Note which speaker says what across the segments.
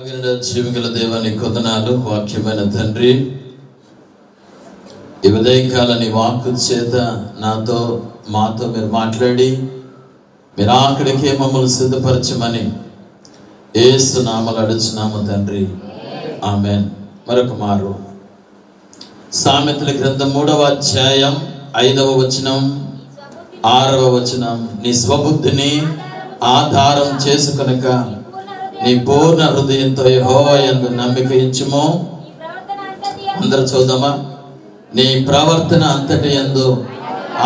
Speaker 1: జీవగల దేవానికి వందనాలు. వాక్యమైన తండ్రి, ఈ ఉదయకాలని వాక్కు చేత మాతో మీరు మాట్లాడి మీరు అక్కడికే మమ్మల్ని సిద్ధపరచమని యేసు నామములో అడుగుచున్నాము తండ్రి, ఆమేన్. మరొక మారు సామెతల గ్రంథం 3వ అధ్యాయం 5వ వచనం 6వ వచనం, నీ స్వబుద్ధిని ఆధారం చేసుకొనక నీ పూర్ణ హృదయంతో యెహోవా యందు నమ్మిక ఉంచుము. అందరూ చూద్దామా? నీ ప్రవర్తన అంతటి యందు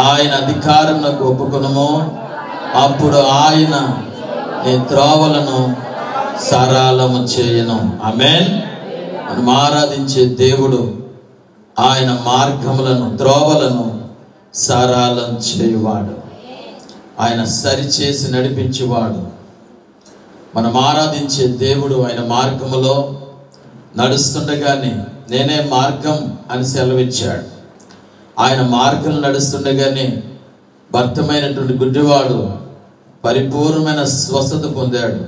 Speaker 1: ఆయన అధికారమునకు ఒప్పుకొనుము, అప్పుడు ఆయన నీ త్రోవలను సరళము చేయను. ఆమేన్. మనం ఆరాధించే దేవుడు ఆయన మార్గములను త్రోవలను సరళం చేయువాడు, ఆయన సరిచేసి నడిపించేవాడు. మనం ఆరాధించే దేవుడు ఆయన మార్గములో నడుస్తుండగానే నేనే మార్గం అని సెలవిచ్చాడు. ఆయన మార్గం నడుస్తుండగానే భర్తమైనటువంటి గుడ్డివాడు పరిపూర్ణమైన స్వస్థత పొందాడు.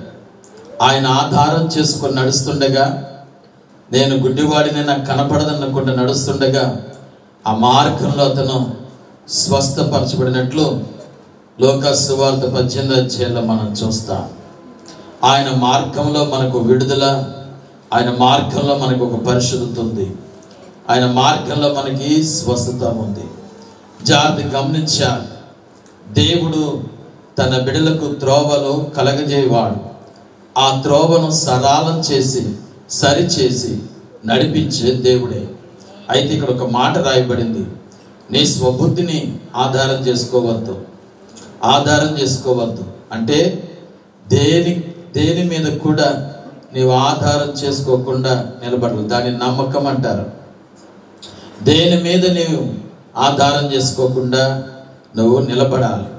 Speaker 1: ఆయన ఆధారం చేసుకొని నడుస్తుండగా, నేను గుడ్డివాడిని నాకు కనపడదనుకుంటూ నడుస్తుండగా ఆ మార్గంలో అతను స్వస్థపరచబడినట్లు లూకా సువార్త 18వ అధ్యాయంలో మనం చూస్తాం. ఆయన మార్గంలో మనకు విడుదల, ఆయన మార్గంలో మనకు ఒక పరిశుద్ధత ఉంది, ఆయన మార్గంలో మనకి స్వస్థత ఉంది. జాగ్రత్త గమనించాలి. దేవుడు తన బిడ్డలకు త్రోవలు కలగజేయవాడు. ఆ త్రోవను సరళం చేసి సరిచేసి నడిపించే దేవుడే. అయితే ఇక్కడ ఒక మాట రాయబడింది, నీ స్వబుద్ధిని ఆధారం చేసుకోవద్దు. అంటే దేని మీద కూడా నీవు ఆధారం చేసుకోకుండా నిలబడవు. దాని నమ్మకం అంటారు. దేని మీద నీవు ఆధారం చేసుకోకుండా నువ్వు నిలబడాలి.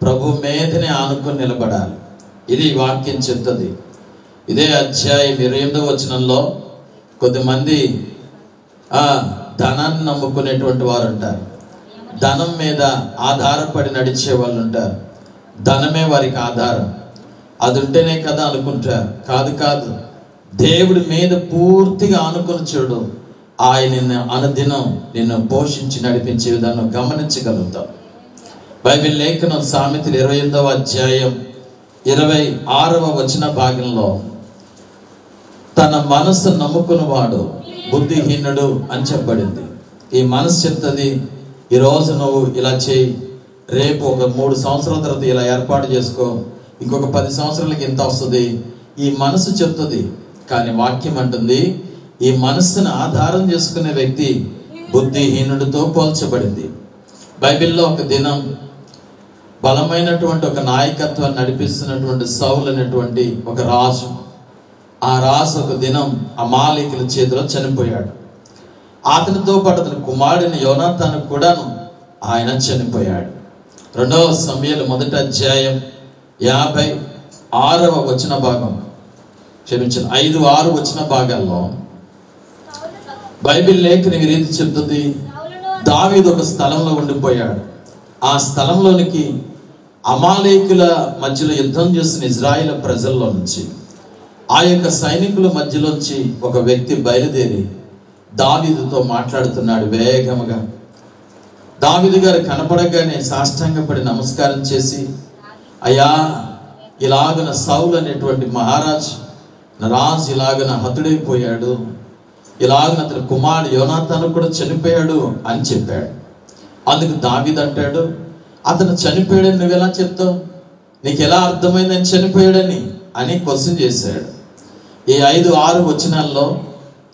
Speaker 1: ప్రభు మీదనే ఆనుకొని నిలబడాలి. ఇది వాక్యం చెప్తుంది. ఇదే అధ్యాయం 28వ వచనంలో కొద్దిమంది ధనాన్ని నమ్ముకునేటువంటి వారు ఉంటారు. ధనం మీద ఆధారపడి నడిచే వాళ్ళు ఉంటారు. ధనమే వారికి ఆధారం. అది ఉంటేనే కదా అనుకుంటారు. కాదు, దేవుడి మీద పూర్తిగా ఆనుకొని చూడు. ఆయన అనుదినం నిన్ను పోషించి నడిపించే విధానం గమనించగలుగుతాం. బైబిల్ లేఖనం సామెతలు 28వ అధ్యాయం 26వ వచన భాగంలో, తన మనసు నమ్ముకున్నవాడు బుద్ధిహీనుడు అని చెప్పబడింది. ఈ మనసు చెప్తుంది, ఈరోజు నువ్వు ఇలా చేయి, రేపు ఒక 3 సంవత్సరాల తర్వాత ఇలా ఏర్పాటు చేసుకో, ఇంకొక 10 సంవత్సరాలకి ఇంత వస్తుంది. ఈ మనసు చెప్తుంది. కానీ వాక్యం అంటుంది, ఈ మనస్సును ఆధారం చేసుకునే వ్యక్తి బుద్ధిహీనుడితో పోల్చబడింది. బైబిల్లో ఒక దినం బలమైనటువంటి ఒక నాయకత్వాన్ని నడిపిస్తున్నటువంటి సౌలు అనేటువంటి ఒక రాజు, ఆ రాజు ఒక దినం అమాలేకుల చేతిలో చనిపోయాడు. అతనితో పాటు అతని కుమారుడిని యోనాతాను కూడాను ఆయన చనిపోయాడు. 2వ సమూయేలు 1వ అధ్యాయం 56వ వచన భాగం, 5-6 వచన భాగాల్లో బైబిల్ లేఖని ఈ రీతి చెప్తుంది, దావీదు ఒక స్థలంలో ఉండిపోయాడు. ఆ స్థలంలోనికి అమాలేకుల మధ్యలో యుద్ధం చేసిన ఇజ్రాయేల్ ప్రజల్లో నుంచి, ఆ యొక్క సైనికుల మధ్యలోంచి ఒక వ్యక్తి బయలుదేరి దావీదుతో మాట్లాడుతున్నాడు వేగముగా. దావీదు గారు కనపడగానే సాష్టాంగపడి నమస్కారం చేసి, అయ్యా, ఇలాగన సౌలు అనేటువంటి రాజు ఇలాగన హతుడైపోయాడు, ఇలాగన అతని కుమారుడు యోనాతాను కూడా చనిపోయాడు అని చెప్పాడు. అందుకు దావీదు అంటాడు, అతను చనిపోయాడని నువ్వెలా చెప్తావు? నీకు ఎలా అర్థమైందని చనిపోయాడని అని క్వశ్చన్ చేశాడు. ఈ 5-6 వచనాల్లో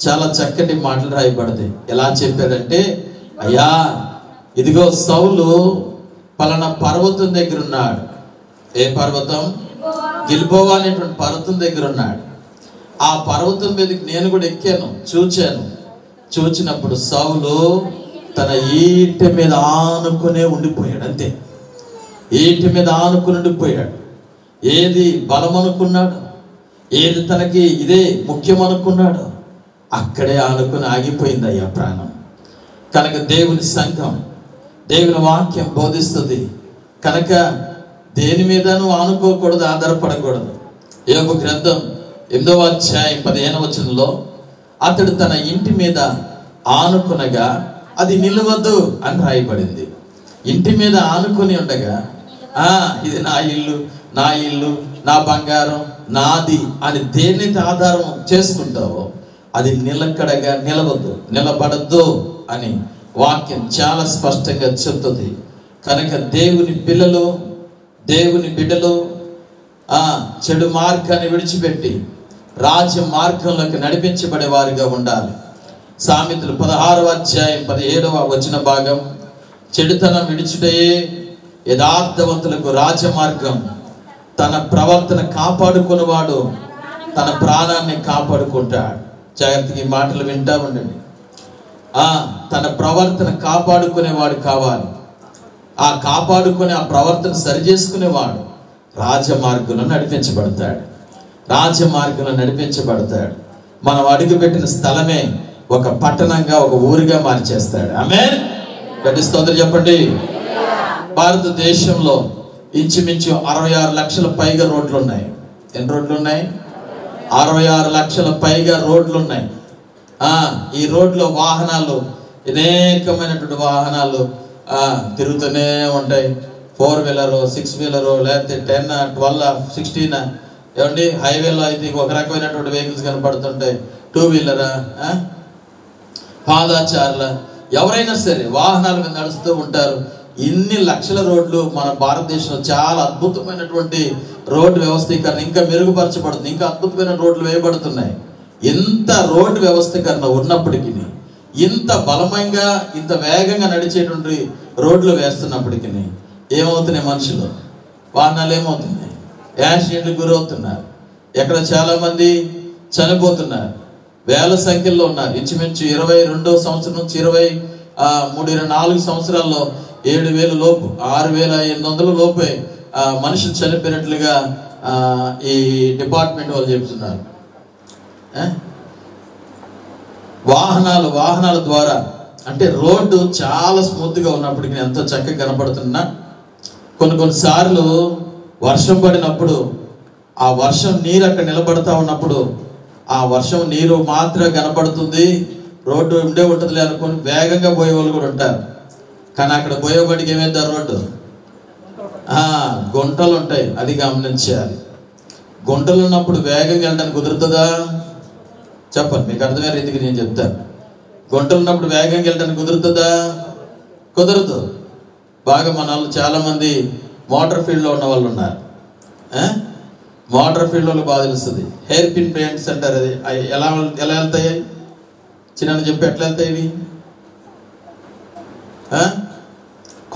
Speaker 1: చాలా చక్కటి మాటలు రాయబడతాయి. ఎలా చెప్పాడంటే, అయ్యా, ఇదిగో సౌలు పలానా పర్వతం దగ్గర ఉన్నాడు. ఏ పర్వతం? గిల్బోవా అనేటువంటి పర్వతం దగ్గర ఉన్నాడు. ఆ పర్వతం మీదకి నేను కూడా ఎక్కాను, చూచినప్పుడు సౌలు తన ఈటె మీద ఆనుకునే ఉండిపోయాడు. అంతే, ఈటె మీద ఆనుకుని ఉండిపోయాడు. ఏది బలం అనుకున్నాడు, ఏది తనకి ఇదే ముఖ్యం అనుకున్నాడు, అక్కడే ఆనుకుని ఆగిపోయింది అయ్యా ప్రాణం. కనుక దేవుని సంఘం, దేవుని వాక్యం బోధిస్తుంది. కనుక దేని మీద నువ్వు ఆనుకోకూడదు, ఆధారపడకూడదు. యోబు గ్రంథం 8వ అధ్యాయం 15వ వచనంలో అతడు తన ఇంటి మీద ఆనుకునగా అది నిలవదు అని రాయబడింది. ఇంటి మీద ఆనుకొని ఉండగా ఇది నా ఇల్లు, నా ఇల్లు, నా బంగారం, నాది అని దేన్నైతే ఆధారం చేసుకుంటావో అది నిలకడగా నిలవద్దు, నిలబడద్దు అని వాక్యం చాలా స్పష్టంగా చెప్తుంది. కనుక దేవుని పిల్లలు, దేవుని బిడ్డలు చెడు మార్గాన్ని విడిచిపెట్టి రాజ్య మార్గంలోకి నడిపించబడే వారిగా ఉండాలి. సామెతలు 16వ అధ్యాయం 17వ వచన భాగం, చెడుతనం విడిచుటయే యథార్థవంతులకు రాజమార్గం, తన ప్రవర్తన కాపాడుకునేవాడు తన ప్రాణాన్ని కాపాడుకుంటాడు. జాగ్రత్తగా ఈ మాటలు వింటా ఉండండి. తన ప్రవర్తన కాపాడుకునేవాడు కావాలి. కాపాడుకునే ఆ ప్రవర్తన సరి చేసుకునేవాడు రాజమార్గంలో నడిపించబడతాడు, రాజమార్గంలో నడిపించబడతాడు. మనం అడుగుపెట్టిన స్థలమే ఒక పట్టణంగా, ఒక ఊరిగా మార్చేస్తాడు. ఆమేన్. గట్టి స్తోత్రం చెప్పండి. భారతదేశంలో ఇంచుమించు 66 లక్షల పైగా రోడ్లు ఉన్నాయి. ఎన్ని రోడ్లు ఉన్నాయి? 66 లక్షల పైగా రోడ్లు ఉన్నాయి. ఈ రోడ్లో వాహనాలు, అనేకమైనటువంటి వాహనాలు తిరుగుతూనే ఉంటాయి. 4 వీలరు, 6 వీలరు, లేకపోతే 10, 12, 16 ఏమండి. హైవేలో అయితే ఒక రకమైనటువంటి వెహికల్స్ కనపడుతుంటాయి. 2 వీలరా, పాదాచారుల, ఎవరైనా సరే వాహనాల మీద నడుస్తూ ఉంటారు. ఇన్ని లక్షల రోడ్లు మన భారతదేశంలో చాలా అద్భుతమైనటువంటి రోడ్డు వ్యవస్థీకరణ ఇంకా మెరుగుపరచబడుతుంది. ఇంకా అద్భుతమైన రోడ్లు వేయబడుతున్నాయి. ఎంత రోడ్డు వ్యవస్థీకరణ ఉన్నప్పటికీ, ఇంత బలమంగా, ఇంత వేగంగా నడిచేటువంటి రోడ్లు వేస్తున్నప్పటికీ ఏమవుతున్నాయి? మనుషులు, వాహనాలు ఏమవుతున్నాయి? యాక్సిడెంట్లకు గురవుతున్నారు. ఎక్కడ చాలా మంది చనిపోతున్నారు. వేల సంఖ్యలో ఉన్నారు. ఇంచుమించు 22వ సంవత్సరం నుంచి 23-24 సంవత్సరాల్లో 7,000 లోపు, 6,800 లోపే మనుషులు చనిపోయినట్లుగా ఈ డిపార్ట్మెంట్ వాళ్ళు చెప్తున్నారు. వాహనాల ద్వారా, అంటే రోడ్డు చాలా స్మూత్గా ఉన్నప్పటికీ, ఎంతో చక్కగా కనపడుతున్నా, కొన్నిసార్లు వర్షం పడినప్పుడు ఆ వర్షం నీరు అక్కడ నిలబడతా ఉన్నప్పుడు ఆ వర్షం నీరు మాత్రమే కనపడుతుంది, రోడ్డు ఉండే ఉంటుంది అనుకుని వేగంగా పోయే వాళ్ళు కూడా ఉంటారు. కానీ అక్కడ పోయేవాడికి ఏమైంది? రోడ్డు గుంటలు ఉంటాయి, అది గమనించాలి. గుంటలు ఉన్నప్పుడు వేగంగా వెళ్ళడానికి కుదురుతుందా? చెప్పండి, మీకు అర్థమయ్యే రీతికి నేను చెప్తాను. గుంటలు ఉన్నప్పుడు వేగంగా వెళ్ళడానికి కుదురుతుందా? కుదరదు. బాగా మన వాళ్ళు చాలా మంది మోటార్ ఫీల్డ్లో ఉన్న వాళ్ళు ఉన్నారు. మోటార్ ఫీల్డ్ వాళ్ళకి బాగా తెలుస్తుంది. హెయిర్ పిన్ పెయింట్స్ అంటారు. అది ఎలా వెళ్తాయి? చిన్న చెప్పి ఎట్లా వెళ్తాయి ఇవి?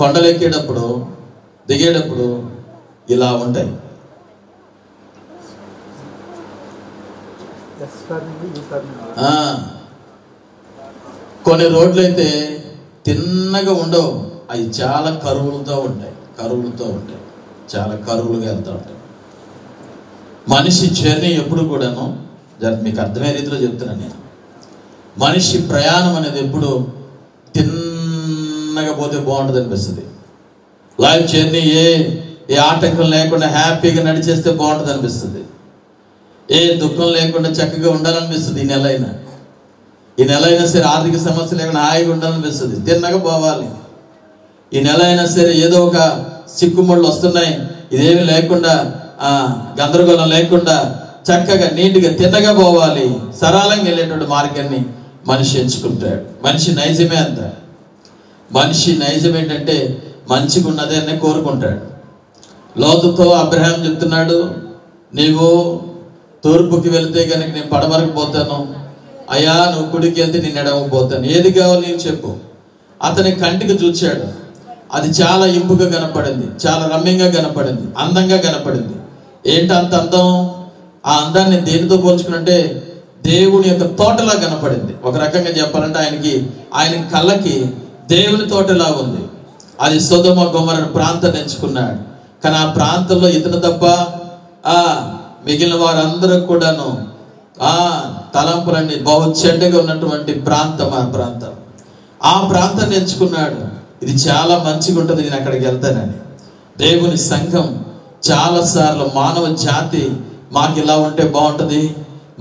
Speaker 1: కొండలు ఎక్కేటప్పుడు, దిగేటప్పుడు ఇలా ఉంటాయి. కొన్ని రోడ్లు అయితే తిన్నగా ఉండవు, అవి చాలా కరువులతో ఉంటాయి, చాలా కరువులుగా వెళ్తూ ఉంటాయి. మనిషి జర్నీ ఎప్పుడు కూడాను, మీకు అర్థమయ్యే రీతిలో చెప్తున్నాను నేను, మనిషి ప్రయాణం అనేది ఎప్పుడు తిన్నగా పోతే బాగుంటుంది అనిపిస్తుంది. లైఫ్ జర్నీ ఏ ఆటంకం లేకుండా హ్యాపీగా నడిచేస్తే బాగుంటుంది అనిపిస్తుంది. ఏ దుఃఖం లేకుండా చక్కగా ఉండాలనిపిస్తుంది. ఈ నెల అయినా సరే ఆర్థిక సమస్య లేకుండా హాయిగా ఉండాలనిపిస్తుంది. తిన్నగా పోవాలి. ఈ నెల అయినా సరే ఏదో ఒక సిక్కుముళ్ళు వస్తున్నాయి, ఇదేమి లేకుండా గందరగోళం లేకుండా చక్కగా నీట్గా తిన్నగా పోవాలి. సరళంగా వెళ్ళేటువంటి మార్గాన్ని మనిషి ఎంచుకుంటాడు. మనిషి నైజమే అంత. మనిషి నైజం ఏంటంటే మంచిగా ఉన్నదే అని కోరుకుంటాడు. లోతుతో అబ్రహాం చెప్తున్నాడు, నీవు తూర్పుకి వెళ్తే కనుక నేను పడమరకు పోతాను, అయ్యా నువ్వు కుడికి వెళ్తే నేను ఎడమకు పోతాను, ఏది కావాలి నీకు చెప్పు. అతని కంటికి చూచాడు. అది చాలా ఇంపుగా కనపడింది, చాలా రమ్యంగా కనపడింది, అందంగా కనపడింది. ఏంటి అంత అందం? ఆ అందాన్ని దేనితో పోల్చుకున్నట్టే దేవుని యొక్క తోటలా కనపడింది. ఒక రకంగా చెప్పాలంటే ఆయన కళ్ళకి దేవుని తోటలా ఉంది. అది సొదొమ గొమొర్రా ప్రాంతాన్ని ఎంచుకున్నాడు. కానీ ఆ ప్రాంతంలో ఇతను తప్ప మిగిలిన వారందరూ కూడాను తలంపులన్నీ బహు చెడ్డగా ఉన్నటువంటి ప్రాంతం. ఆ ప్రాంతాన్ని ఎంచుకున్నాడు. ఇది చాలా మంచిగా ఉంటుంది, నేను అక్కడికి వెళ్తానని. దేవుని సంఘం చాలాసార్లు మానవ జాతి మాకు ఇలా ఉంటే బాగుంటుంది,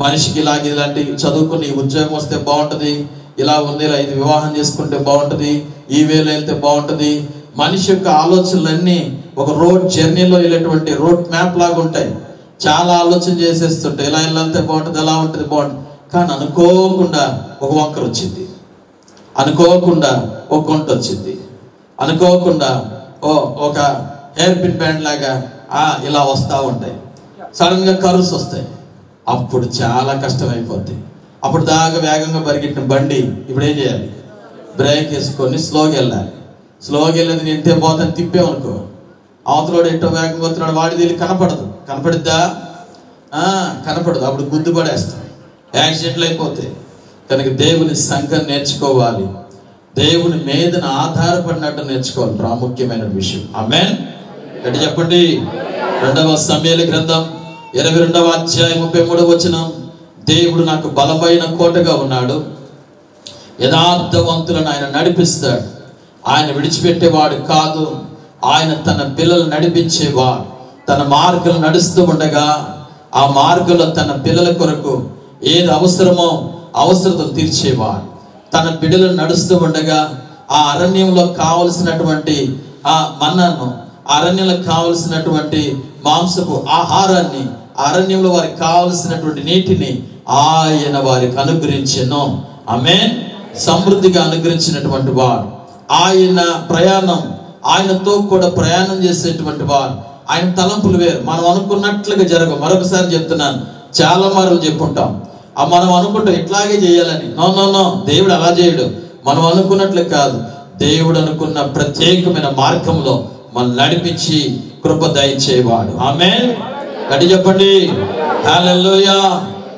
Speaker 1: మనిషికి ఇలాంటి చదువుకుని ఉద్యోగం వస్తే బాగుంటుంది, ఇలా ఉంది, ఇలా ఇది వివాహం చేసుకుంటే బాగుంటుంది, ఈ వేలో వెళ్తే బాగుంటుంది. మనిషి యొక్క ఆలోచనలన్నీ ఒక రోడ్ జర్నీలో వెళ్ళేటువంటి రోడ్ మ్యాప్ లాగా ఉంటాయి. చాలా ఆలోచన చేసేస్తుంటాయి, ఇలా వెళ్తే బాగుంటుంది, ఎలా ఉంటుంది బాగుంటుంది. కానీ అనుకోకుండా ఒక వంకర వచ్చింది, అనుకోకుండా ఒక గుంట వచ్చింది, అనుకోకుండా ఒక హెయిర్ పిన్ బ్యాండ్ లాగా ఇలా వస్తూ ఉంటాయి. సడన్గా కరువుస్ వస్తాయి, అప్పుడు చాలా కష్టమైపోద్ది. అప్పుడు దాకా వేగంగా పరిగెట్టిన బండి ఇప్పుడు ఏం చేయాలి? బ్రేక్ వేసుకొని స్లోగా వెళ్ళాలి. స్లోగా వెళ్ళేది నేను ఇంతే పోతాను, తిప్పేమనుకో అవతలోడు ఎట్టో వేగంగా వస్తున్నాడు, వాడి దీనికి కనపడిద్దా? కనపడదు. అప్పుడు గుద్దు పడేస్తాం, యాక్సిడెంట్లు అయిపోతాయి. కనుక దేవుని సంఘం నేర్చుకోవాలి, దేవుని మీదన ఆధారపడినట్టు నేర్చుకోవాలి, ప్రాముఖ్యమైన విషయం. ఆమేన్. అంటే చెప్పండి. 2వ సమూయేలు గ్రంథం 22వ అధ్యాయం 33వ వచనం, దేవుడు నాకు బలమైన కోటగా ఉన్నాడు, యథార్థవంతులను ఆయన నడిపిస్తాడు, ఆయన విడిచిపెట్టేవాడు కాదు, ఆయన తన పిల్లలు నడిపించేవాడు. తన మార్గం నడుస్తూ ఉండగా ఆ మార్గంలో తన పిల్లల కొరకు ఏది అవసరమో అవసరతలు తీర్చేవాడు. తన బిడ్డలను నడుస్తూ ఉండగా ఆ అరణ్యంలో కావలసినటువంటి ఆ మన్నాను, అరణ్యంలో కావలసినటువంటి మాంసపు ఆహారాన్ని, అరణ్యంలో వారికి కావలసినటువంటి నీటిని ఆయన వారికి అనుగ్రహించెను. ఆమేన్. సమృద్ధిగా అనుగ్రహించినటువంటి వాడు. ఆయన ప్రయాణం, ఆయనతో కూడా ప్రయాణం చేసేటువంటి వాడు. ఆయన తలంపులు వేరు, మనం అనుకున్నట్లుగా జరగవు. మరొకసారి చెప్తున్నాను, చాలా మార్లు చెప్పుంటాం, మనం అనుకుంటాం ఇట్లాగే చేయాలని. నో, దేవుడు అలా చేయడు. మనం అనుకున్నట్లు కాదు, దేవుడు అనుకున్న ప్రత్యేకమైన మార్గంలో మనం నడిపించి కృప దయచేవాడు. ఆమేన్. గట్టి చెప్పండి హల్లెలూయా.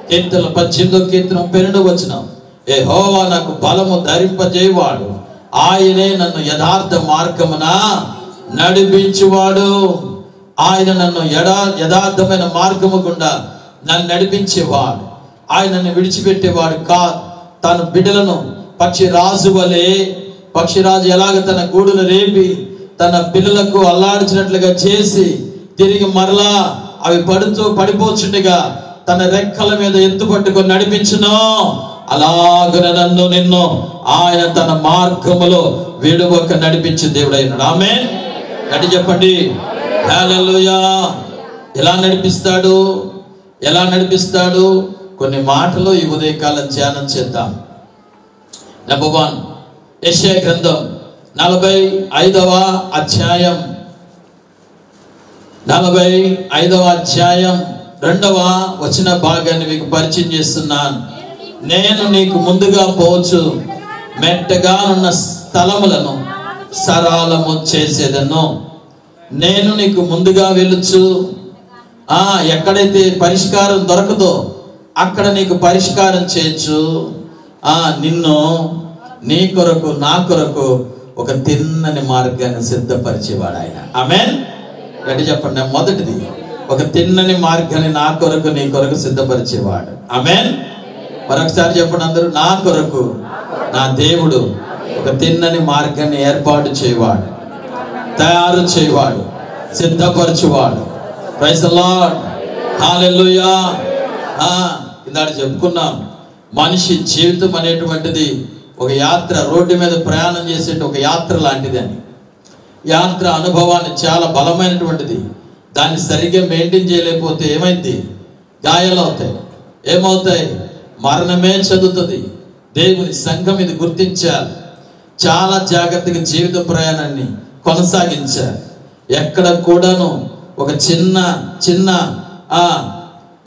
Speaker 1: కీర్తన 18వ కీర్తన 32వ వచనం, యెహోవా నాకు బలము ధరింపజేయవాడు, ఆయనే నన్ను యథార్థ మార్గమున నడిపించువాడు. ఆయన నన్ను యథార్థమైన మార్గము గుండా నన్ను నడిపించేవాడు. ఆయన నన్ను విడిచిపెట్టేవాడు కాదు. తన బిడ్డలను పక్షిరాజు వలె, పక్షిరాజు ఎలాగ తన గూడును రేపి తన పిల్లలకు అల్లాడిచినట్లుగా చేసి తిరిగి మరలా అవి పడిపోచుండగా తన రెక్కల మీద ఎత్తు పట్టుకొని నడిపించును, అలాగన నన్ను నిన్ను ఆయన తన మార్గములో విడువక నడిపించే దేవుడు అయినాడు. ఆమేన్. గట్టి చెప్పండి హల్లెలూయా. ఎలా నడిపిస్తాడు? ఎలా నడిపిస్తాడు? కొన్ని మాటలు ఈ ఉదయకాలం ధ్యానం చేద్దాం. నెంబర్ 1, యెషయా గ్రంథం 45వ అధ్యాయం 2వ వచన భాగాన్ని మీకు పరిచయం చేస్తున్నాను. నేను నీకు ముందుగా పోవచ్చు, మెట్టగా ఉన్న స్థలములను సరళము చేసేదను. నేను నీకు ముందుగా వెళ్ళొచ్చు. ఎక్కడైతే పరిష్కారం దొరకదో అక్కడ నీకు పరిష్కారం చేయొచ్చు. నిన్ను నీ కొరకు నా కొరకు ఒక తిన్నని మార్గాన్ని సిద్ధపరిచేవాడు ఆయన. ఆమేన్. గట్టి చెప్పండి. మొదటిది, ఒక తిన్నని మార్గాన్ని నా కొరకు నీ కొరకు సిద్ధపరిచేవాడు. ఆమేన్. మరొకసారి చెప్పండి అందరూ, నా కొరకు నా దేవుడు ఒక తిన్నని మార్గాన్ని ఏర్పాటు చేయవాడు, తయారు చేయవాడు, సిద్ధపరచువాడు. Praise the Lord. హల్లెలూయా. ఇందాక చెప్పుకున్నాం, మనిషి జీవితం అనేటువంటిది ఒక యాత్ర, రోడ్డు మీద ప్రయాణం చేసే ఒక యాత్ర లాంటిది అని. యాత్ర అనుభవాన్ని చాలా బలమైనటువంటిది. దాన్ని సరిగ్గా మెయింటైన్ చేయలేకపోతే ఏమైంది? గాయాలు అవుతాయి. ఏమవుతాయి? మరణమే చదువుతుంది. దేవుని సంఘం ఇది గుర్తించాలి. చాలా జాగ్రత్తగా జీవిత ప్రయాణాన్ని కొనసాగించాలి. ఎక్కడ కూడాను ఒక చిన్న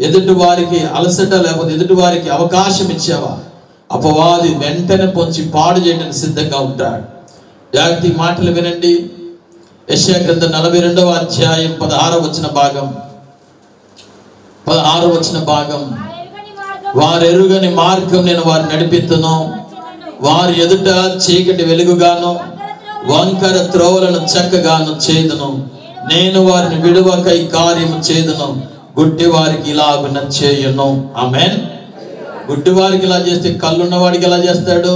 Speaker 1: ఎదుటి వారికి అలసట లేకపోతే ఎదుటి వారికి అవకాశం ఇచ్చావా, అపవాది వెంటనే పొంచి పాడు చేయడానికి సిద్ధంగా ఉంటాడు. జాగ్రత్త మాటలు వినండి. యెషయా గ్రంథం 42వ అధ్యాయం 16వ వచన భాగం, వారెరుగని మార్గం నేను వారిని నడిపిత్తును, వారి ఎదుట చీకటి వెలుగుగాను వంకర త్రోవలను చక్కగాను చేదును, నేను వారిని విడువక ఈ కార్యము చేదును, గుడ్డి వారికి ఇలాగున చేయును. ఆమేన్. గుడ్డి వారికి ఇలా చేస్తే కళ్ళున్నవాడికి ఎలా చేస్తాడు?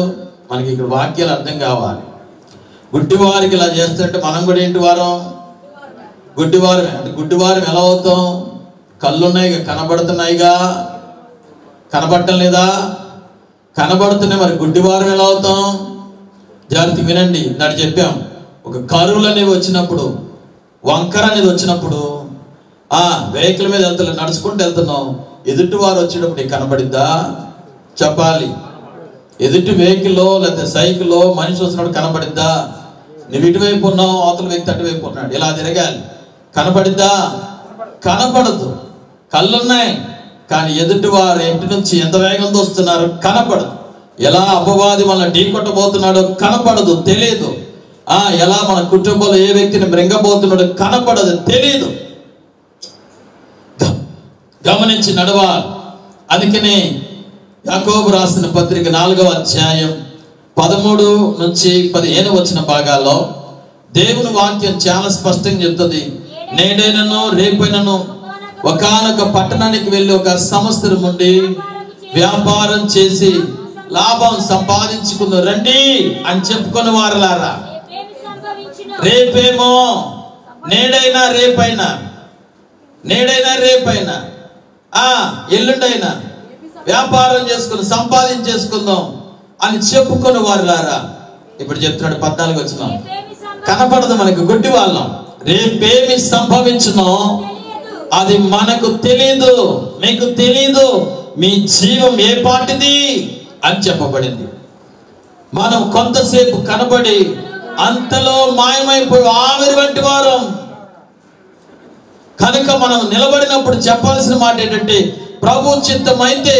Speaker 1: మనకి ఇక్కడ వాక్యాలు అర్థం కావాలి. గుడ్డి వారికి ఇలా చేస్తాడంటే మనం కూడా ఏంటి వారం? గుడ్డివారం. అంటే గుడ్డివారం ఎలా అవుతాం? కళ్ళున్నాయిగా, కనబడుతున్నాయిగా, కనబడటం లేదా? కనబడుతున్నాయి, మరి గుడ్డివారం ఎలా అవుతాం? జాగ్రత్త వినండి. నాడు చెప్పాం, ఒక కరువులు అనేవి వచ్చినప్పుడు, వంకర అనేది వచ్చినప్పుడు, వెహికల్ మీద వెళ్తున్నాం, నడుచుకుంటూ వెళ్తున్నాం, ఎదుటి వారు వచ్చేటప్పుడు నీకు కనబడిద్దా? చెప్పాలి. ఎదుటి వెహికల్లో లేకపోతే సైకిల్లో మనిషి వస్తున్నప్పుడు కనబడిద్దా? నువ్వు ఇటువైపు ఉన్నావు, అవతల వ్యక్తి అటువైపు ఉన్నాడు, ఇలా తిరగాలి, కనబడిద్దా? కనపడదు. కళ్ళున్నాయి కానీ ఎదుటి వారు ఇంటి నుంచి ఎంత వేగంతో వస్తున్నారు కనపడదు. ఎలా అపవాది మనల్ని ఢీ కొట్టబోతున్నాడో కనపడదు, తెలియదు. ఎలా మన కుటుంబంలో ఏ వ్యక్తిని మృంగబోతున్నాడో కనపడదు, తెలియదు. గమనించి నడవాలి. అందుకనే యాకోబు రాసిన పత్రిక 4వ అధ్యాయం 13 నుంచి 15 వచ్చిన భాగాల్లో దేవుని వాక్యం చాలా స్పష్టంగా చెప్తుంది. నేడైనను రేపైనను ఒకానొక పట్టణానికి వెళ్ళి ఒక సంవత్సరం ఉండి వ్యాపారం చేసి లాభం సంపాదించుకుని రండి అని చెప్పుకొని వారలారా. రేపేమో, నేడైనా రేపైనా, నేడైనా రేపైనా, ఎల్లుండైనా వ్యాపారం చేసుకుని సంపాదించేసుకుందాం అని చెప్పుకొని వారులారా. ఇప్పుడు చెప్తున్నాడు 14 వచ్చిన, కనపడదు మనకు, గుడ్డి వాళ్ళం. రేపేమి సంభవించునో అది మనకు తెలీదు, మీకు తెలీదు, మీ జీవం ఏ పాటిది అని చెప్పబడింది. మనం కొంతసేపు కనబడి అంతలో మాయమైపోయి ఆవిరి వంటి వారం. కనుక మనం నిలబడినప్పుడు చెప్పాల్సిన మాట ఏంటంటే, ప్రభు చిత్తం అయితే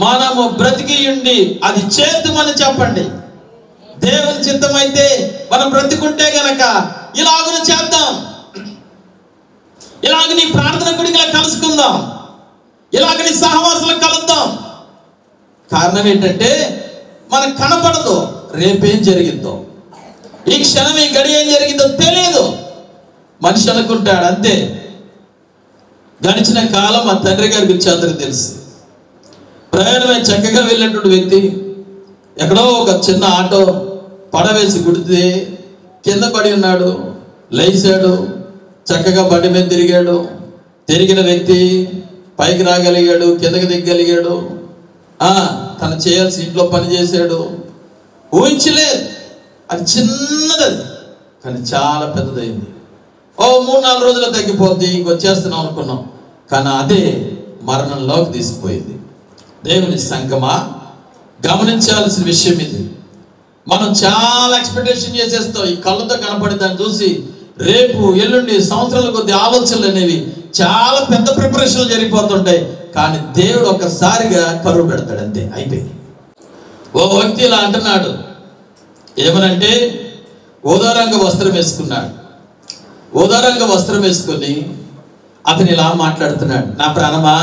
Speaker 1: మనము బ్రతికి ఉండి అది చేద్దామని చెప్పండి. దేవుని చిత్తం అయితే మనం బ్రతికుంటే గనక ఇలాగ చేద్దాం, ఇలాగ నీ ప్రార్థన గుడికి కలుసుకుందాం, ఇలాగ నీ సహవాసంలో కలుద్దాం. కారణం ఏంటంటే మనకు కనపడదు రేపేం జరిగిందో, ఈ క్షణం ఈ గడి ఏం జరిగిందో తెలియదు. మనిషి అనుకుంటాడు అంతే. గడిచిన కాలం మా తండ్రి గారి గురించి అందరికి తెలుసు. ప్రయాణమే చక్కగా వెళ్ళినటువంటి వ్యక్తి ఎక్కడో ఒక చిన్న ఆటో పడవేసి గుడితే కింద పడి ఉన్నాడు, లేచాడు, చక్కగా బండి మీద తిరిగాడు. తిరిగిన వ్యక్తి పైకి రాగలిగాడు, కిందకి దిగ్గలిగాడు, తను చేయాల్సి ఇంట్లో పని చేశాడు. ఊహించలేదు, అది చిన్నది కానీ చాలా పెద్దదైంది. 3-4 రోజులు తగ్గిపోద్ది, ఇంకొచ్చేస్తున్నాం అనుకున్నాం, కానీ అదే మరణంలోకి తీసుకుపోయింది. దేవుని సంగమా, గమనించాల్సిన విషయం ఇది. మనం చాలా ఎక్స్పెక్టేషన్ చేసేస్తాం. ఈ కళ్ళతో కనపడి దాన్ని చూసి రేపు ఎల్లుండి సంవత్సరాల కొద్ది ఆలోచనలు అనేవి చాలా పెద్ద ప్రిపరేషన్లు జరిగిపోతుంటాయి. కానీ దేవుడు ఒక్కసారిగా కరువు పెడతాడు, అంతే, అయిపోయింది. ఓ వ్యక్తి ఇలా అంటున్నాడు, ఏమనంటే ఊదారంగ వస్త్రం వేసుకున్నాడు. ఊదారంగ వస్త్రం వేసుకుని అతను ఇలా మాట్లాడుతున్నాడు, నా ప్రాణమా,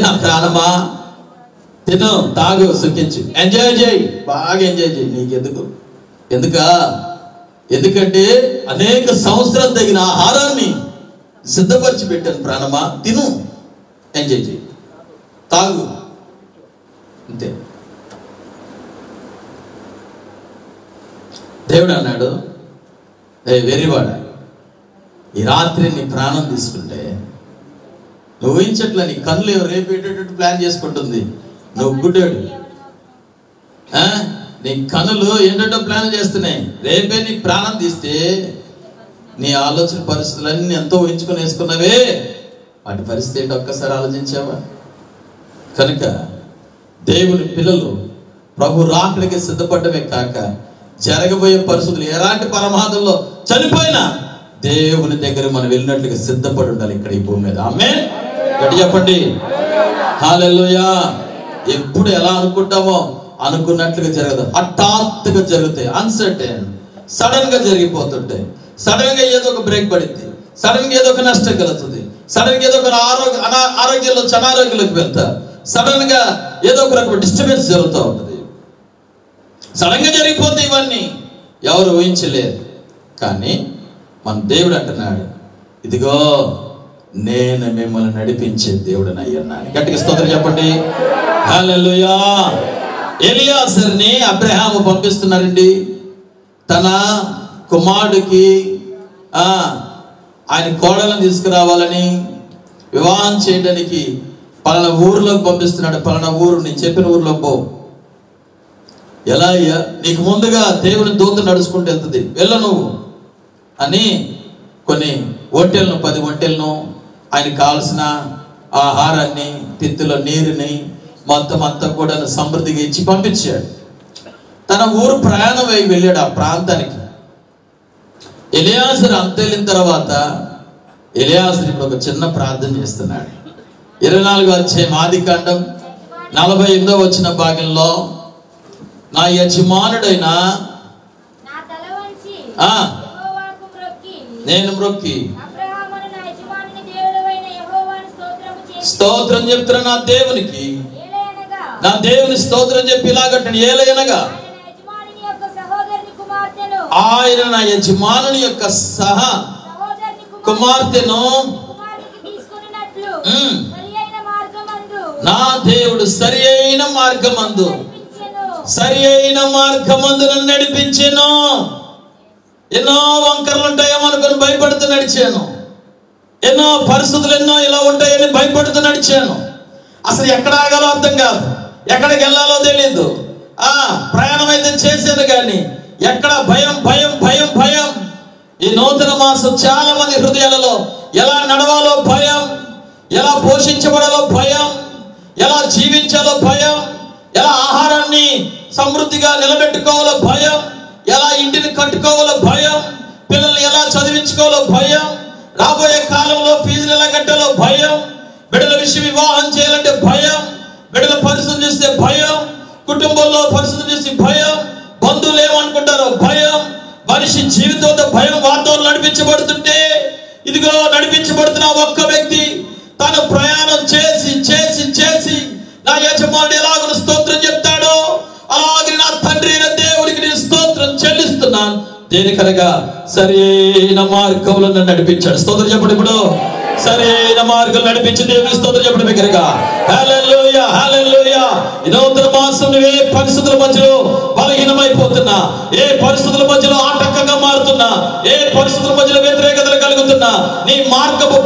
Speaker 1: నా ప్రాణమా, తిను, తాగు, సుఖించు, ఎంజాయ్ చేయి, బాగా ఎంజాయ్ చేయి. నీకెందుకు? ఎందుకంటే అనేక సంవత్సరాలు తగిన ఆహారాన్ని సిద్ధపరిచి పెట్టాను. ప్రాణమా, తిను, ఎంజాయ్ చేయి, తాగు, అంతే. దేవుడు అన్నాడు, వెర్రివాడ, ఈ రాత్రి నీ ప్రాణం తీసుకుంటే నువ్వు ఊహించట్లా, నీ కన్నులు రేపు ఏంటంటే ప్లాన్ చేసుకుంటుంది. నువ్వు గుడ్డాడు, నీ కన్నులు ఏంటంటే ప్లాన్ చేస్తున్నాయి. రేపే నీ ప్రాణం తీస్తే నీ ఆలోచన పరిస్థితులన్నీ ఎంతో ఊహించుకొని వేసుకున్నావే, వాటి పరిస్థితి ఏంటో ఒక్కసారి ఆలోచించావా? కనుక దేవుని పిల్లలు ప్రభు రాకడికి సిద్ధపడమే కాక జరగబోయే పరిస్థితులు ఎలాంటి పరమాదంలో చనిపోయినా దేవుని దగ్గర మనం వెళ్ళినట్లుగా సిద్ధపడి ఉండాలి ఇక్కడ ఈ భూమి మీద. ఆమేన్. గట్టిగా చెప్పండి హల్లెలూయా. ఎప్పుడు ఎలా అనుకుంటామో అనుకున్నట్లుగా జరగదు, హఠాత్తుగా జరుగుతాయి. అన్సర్టైన్, సడన్ గా జరిగిపోతుంటాయి. సడన్ గా ఏదో ఒక బ్రేక్ పడింది, సడన్ గా ఏదో ఒక నష్టం కలుగుతుంది, సడన్ గా ఏదో ఒక ఆరోగ్యంలో అనారోగ్యంలోకి వెళ్తా, సడన్ గా ఏదో ఒక రకమైన డిస్టర్బెన్స్ జరుగుతూ ఉంటుంది. సడన్ గా జరిగిపోతే ఇవన్నీ ఎవరు ఊహించలేరు. కానీ మన దేవుడు అంటున్నాడు, ఇదిగో నేను మిమ్మల్ని నడిపించే దేవుడని అయ్యన్నాను. గట్టిగా స్తోత్రం చెప్పండి హల్లెలూయా. ఎలియాజరుని అబ్రహాము పంపిస్తున్నారండి తన కుమారుడికి ఆయన కోడలను తీసుకురావాలని వివాహం చేయడానికి పలానా ఊరిలోకి పంపిస్తున్నాడు, పలానా ఊరు నేను చెప్పిన ఊరిలో పో. ఎలా అయ్యా? నీకు ముందుగా దేవుని దూత నడుచుకుంటూ వెళ్తుంది, వెళ్ళు నువ్వు అని కొన్ని ఒంటెలను 10 ఒంటెలను ఆయనకు కావాల్సిన ఆహారాన్ని, తిత్తుల నీరుని మొత్తం అంతా కూడా సమృద్ధిగా ఇచ్చి పంపించాడు. తన ఊరు ప్రయాణం అయి వెళ్ళాడు ఆ ప్రాంతానికి. ఎలియాజరు అంత వెళ్ళిన తర్వాత ఎలియాజరు ఇప్పుడు ఒక చిన్న ప్రార్థన చేస్తున్నాడు. 24వ అధ్యాయం ఆదికాండం 48వ వచన భాగంలో, నా యజమానుడైన నేను మ్రొక్కి స్తోత్రం చెప్తున్నా నా దేవునికి, నా దేవుని స్తోత్రం చెప్పి ఇలాగంటాడు, ఏలయనగా ఆయన నా యజమానుని యొక్క కుమార్తెను నా దేవుడు సరి అయిన మార్గమందు నన్ను నడిపించాను. ఎన్నో వంకరలు ఉంటాయేమో అనుకుని భయపడుతూ నడిచాను. ఎన్నో పరిస్థితులు ఎన్నో ఇలా ఉంటాయని భయపడుతూ నడిచాను. అసలు ఎక్కడ ఆగాలో అర్థం కాదు, ఎక్కడికి వెళ్ళాలో తెలియదు. ప్రయాణం అయితే చేశాను కానీ ఎక్కడ భయం భయం భయం భయం. ఈ నూతన మాసం చాలా మంది హృదయాలలో ఎలా నడవాలో భయం, ఎలా పోషించబడాలో భయం, ఎలా జీవించాలో భయం, ఎలా ఆహారాన్ని సమృద్ధిగా నిలబెట్టుకోవాలో భయం, ఎలా ఇంటిని కట్టుకోవాలో భయం, పిల్లల్ని ఎలా చదివించుకోవాలో భయం, రాబోయే కాలంలో ఫీజులు ఎలా కట్టాలో భయం, బిడ్డల విషయం వివాహం చేయాలంటే భయం, బిడ్డల పరిస్థితులు చూస్తే భయం, కుటుంబంలో పరిస్థితులు చూసి భయం, బంధువులు ఏమనుకుంటారో భయం, మనిషి జీవితంతో భయం వాతావరణం నడిపించబడుతుంటే, ఇదిగో నడిపించబడుతున్న ఒక్క వ్యక్తి తను ప్రయాణం చేసి చేసి చేసి నా యజమానుడు ఎలాగో స్తోత్రం చెప్తాడో అలాగే నా తండ్రి అయిన దేవుడికి నేను స్తోత్రం చెల్లిస్తున్నాను. దేనికనగా సరైన మార్గంలో నన్ను నడిపించాడు. స్తోత్రం చెప్పండి. ఇప్పుడు సరైన మార్గం నడిపించి దేవుని స్తోత్రం చెప్పండి బిగ్గరగా. హల్లెలూయా హల్లెలూయా. ఈ నూతన మాసం నువ్వు ఏ పరిస్థితుల మధ్యలో బలహీనమైపోతున్నా, ఏ పరిస్థితుల మధ్యలో ఆటంకంగా మారుతున్నా, ఏ పరిస్థితుల మధ్యలో వ్యతిరేకతలు కలుగుతున్నా, నీ మార్గపు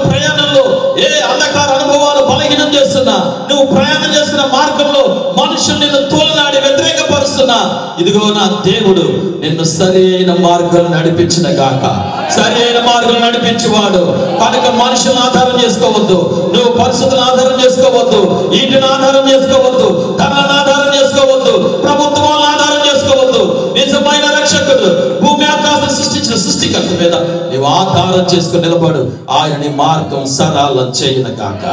Speaker 1: ప్రయాణంలో ఏ అంధకార అనుభవాలు బలహీనం చేస్తున్నా, నువ్వు ప్రయాణం చేస్తున్న మార్గంలో మనుషులు నిన్ను తోలనాడి వ్యతిరేకపరుస్తున్నా, ఇదిగో నా దేవుడు నిన్ను సరైన మార్గం నడిపించిన గాక. సరైన మార్గం నడిపించేవాడు కనుక మనుషులను ఆధారం చేసుకోవద్దు, నువ్వు పరిస్థితులను ఆధారం చేసుకోవద్దు, ఇంటిని ఆధారం చేసుకోవద్దు, ధనాన్ని ఆధారం చేసుకోవద్దు, ప్రభుత్వాలను ఆధారం చేసుకోవద్దు. నిజమైన రక్షకుడు భూమి ఆకాశం సృష్టించిన సృష్టికర్త మీద నీవు ఆధారం చేసుకుని నిలబడు. ఆయన నీ మార్గం సరళం చేయన గాక.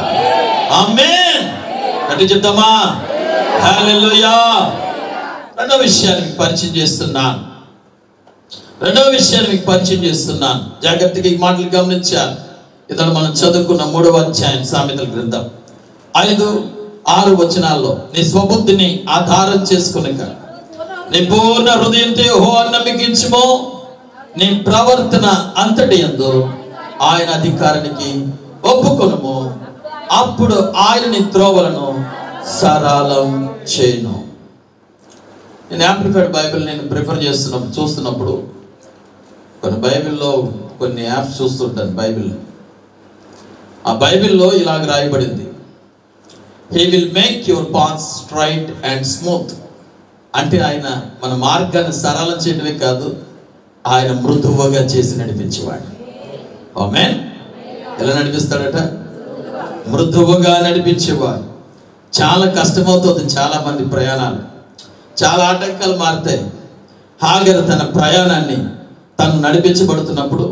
Speaker 1: ఆమేన్. గట్టి చెప్తామా? హల్లెలూయా. రెండో విషయాన్ని మీకు పరిచయం చేస్తున్నాను. జాగ్రత్తగా ఈ మాటలు గమనించాలి. ఇతను మనం చదువుకున్న 3వ అధ్యాయం సామెతల గ్రంథం 5-6 వచనాల్లో, నీ స్వబుద్ధిని ఆధారం చేసుకునిక నీ పూర్ణ హృదయంతో యెహోవాను నమ్మికించుమో, నీ ప్రవర్తన అంతటి యందు ఆయన అధికారానికి ఒప్పుకొనుము, అప్పుడు ఆయన నీ త్రోవలను సరళం చేయును. నేను యాంప్లిఫైడ్ బైబిల్ ప్రిఫర్ చూస్తున్నప్పుడు కొన్ని బైబిల్లో కొన్ని యాప్స్ చూస్తుంటాను. ఆ బైబిల్లో ఇలాగ రాయబడింది, he will make your path straight and smooth. అంటే ఆయన మన మార్గాన్ని సరళం చేయడమే కాదు, ఆయన మృదువుగా చేసి నడిపించేవాడు. ఆమేన్. ఎలా నడిపిస్తాడట? మృదువుగా నడిపించేవాడు. చాలా కష్టమవుతుంది చాలా మంది ప్రయాణాలు, చాలా ఆటంకాలు మారుతాయి. హాగరు తన ప్రయాణాన్ని తను నడిపించబడుతున్నప్పుడు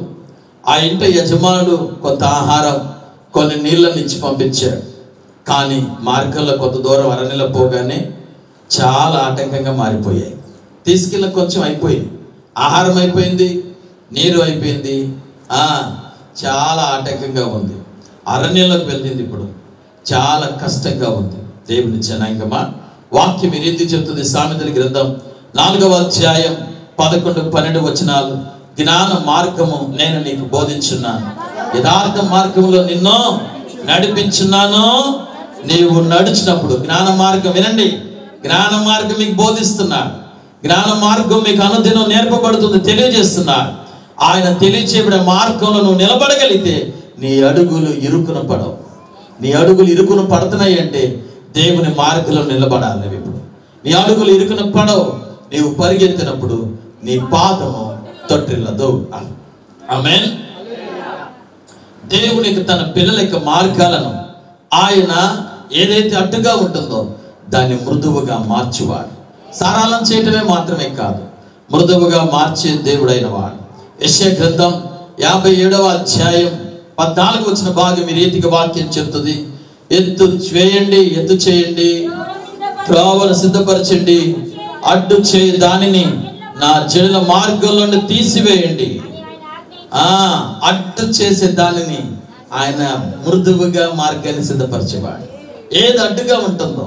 Speaker 1: ఆ ఇంటి యజమానుడు కొంత ఆహారం, కొన్ని నీళ్ళని ఇచ్చి పంపించాడు. కానీ మార్గంలో కొంత దూరం అరణ్యలో పోగానే చాలా ఆటంకంగా మారిపోయాయి. తీసుకెళ్ళిన కొంచెం అయిపోయింది, ఆహారం అయిపోయింది, నీరు అయిపోయింది, చాలా ఆటంకంగా ఉంది. అరణ్యంలోకి వెళ్ళింది, ఇప్పుడు చాలా కష్టంగా ఉంది. దేవుని జనాంగమా, వాక్యం ఈ రీతి చెప్తుంది. సామెతల గ్రంథం 4వ అధ్యాయం 11-12 వచనాలు, జ్ఞాన మార్గము నేను నీకు బోధించున్నాను, యథార్థ మార్గంలో నిన్ను నడిపించున్నాను. నీవు నడిచినప్పుడు జ్ఞాన మార్గం వినండి, జ్ఞాన మార్గం మీకు బోధిస్తున్నాడు, జ్ఞాన మార్గం మీకు అనుదినం నేర్పబడుతుంది, తెలియజేస్తున్నాడు. ఆయన తెలియచేయబడే మార్గంలో నువ్వు నిలబడగలిగితే నీ అడుగులు ఇరుకున పడవు. నీ అడుగులు ఇరుకున పడుతున్నాయి అంటే దేవుని మార్గంలో నిలబడాలి. నువ్వు ఇప్పుడు నీ అడుగులు ఇరుకున పడవు. నీవు పరిగెత్తినప్పుడు నీ పాదము తొట్టిల్లదు. ఆమేన్. దేవునికి తన పిల్లల యొక్క మార్గాలను ఆయన ఏదైతే అడ్డుగా ఉంటుందో దాన్ని మృదువుగా మార్చువాడు. సరళం చేయటమే మాత్రమే కాదు, మృదువుగా మార్చే దేవుడైన వాడు. యెషయా గ్రంథం 57వ అధ్యాయం 14 వచ్చిన భాగం ఈ రీతిగా వాక్యం చెప్తుంది. ఎత్తు చేయండి, త్రోవను సిద్ధపరచండి, అడ్డు చేయి దానిని నా జనుల మార్గంలో తీసివేయండి. అడ్డు చేసే దానిని ఆయన మృదువుగా మార్గాన్ని సిద్ధపరిచేవాడు. ఏది అడ్డుగా ఉంటుందో,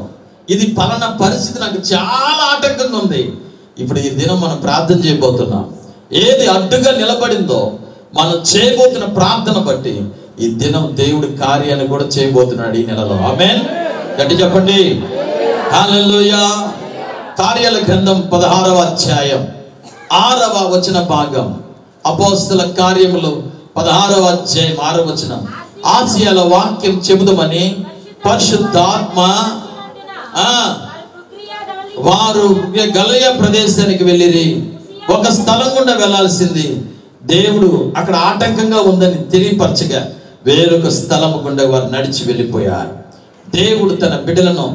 Speaker 1: ఇది పలానా పరిస్థితి నాకు చాలా ఆటంకంగా ఉంది, ఇప్పుడు ఈ దినం మనం ప్రార్థన చేయబోతున్నాం. ఏది అడ్డుగా నిలబడిందో మనం చేయబోతున్న ప్రార్థన బట్టి ఈ దినం దేవుడి కార్యాన్ని కూడా చేయబోతున్నాడు ఈ నెలలో. ఆమేన్. గట్టి చెప్పండి హల్లెలూయా. కార్యాల గ్రంథం 16వ అధ్యాయం 6వ వచన భాగం. అపోస్తల కార్యములు 16వ అధ్యాయం 6వ వచనం. ఆసియాల వాక్యం చెబుదామని పరిశుద్ధాత్మ వారు గలయ ప్రదేశానికి వెళ్ళిరి. ఒక స్థలం గుండా వెళ్లాల్సింది దేవుడు అక్కడ ఆటంకంగా ఉందని తెలియపరచగా వేరొక స్థలము గుండా వారు నడిచి వెళ్ళిపోయారు. దేవుడు తన బిడ్డలను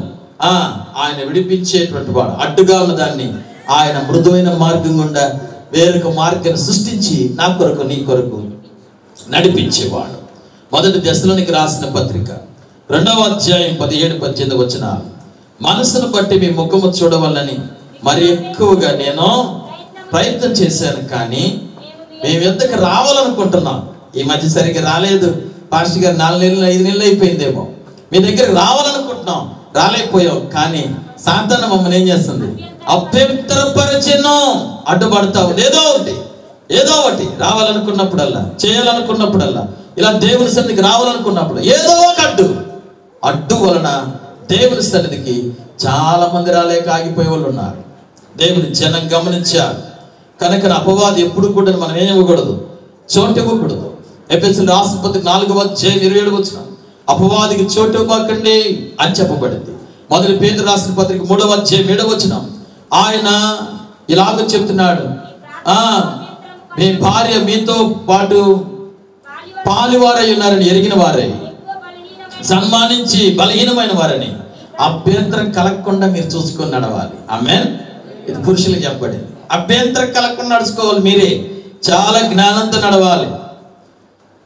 Speaker 1: ఆయన విడిపించేటువంటి వాడు. అడ్డుగా ఉన్న దాన్ని ఆయన మృదువైన మార్గం గుండా వేరొక మార్గాన్ని సృష్టించి నా కొరకు నీ కొరకు నడిపించేవాడు. మొదటి దశలోనికి రాసిన పత్రిక 2వ అధ్యాయం 17-18 వచనాలు. మనసును బట్టి మీ ముఖము చూడవాలని మరి ఎక్కువగా నేను ప్రయత్నం చేశాను, కానీ మేము ఎంతకు రావాలనుకుంటున్నాం. ఈ మధ్య సరిగ్గా రాలేదు పాస్టర్ గారు, 4 నెలలు 5 నెలలు అయిపోయిందేమో. మీ దగ్గరికి రావాలనుకుంటున్నాం, రాలేకపోయాం. కానీ సాతాను మమ్మల్ని ఏం చేస్తుంది? అభ్యంతరపరచెను, అడ్డుపడతా ఉంది. ఏదో ఒకటి రావాలనుకున్నప్పుడల్లా, చేయాలనుకున్నప్పుడల్లా, ఇలా దేవుని సన్నిధికి రావాలనుకున్నప్పుడు ఏదో ఒక అడ్డు వలన దేవుని సన్నిధికి చాలా మంది రాలేక ఆగిపోయే వాళ్ళు ఉన్నారు. దేవుని జనం గమనించారు. కనుక అపవాది ఎప్పుడు కూడా మనం ఏం ఇవ్వకూడదు, చోటు ఇవ్వకూడదు. ఎఫెసీయుల రాసిన పత్రిక 4వ అధ్యాయం 27 వచనం. అపవాదికి చోటు ఇవ్వకండి అని చెప్పబడింది. మొదటి పేతురు రాసిన పత్రిక 3వ అధ్యాయం 7వ వచనం. ఆయన ఇలాగ చెప్తున్నాడు, మీ భార్య మీతో పాటు పాలివారై ఉన్నారని ఎరిగిన వారై సన్మానించి బలహీనమైన వారని అభ్యంతరం కలగకుండా మీరు చూసుకొని నడవాలి. ఆమేన్. ఇది పురుషులకు చెప్పబడింది. అభ్యంతరం కలగకుండా నడుచుకోవాలి. మీరే చాలా జ్ఞానంతో నడవాలి.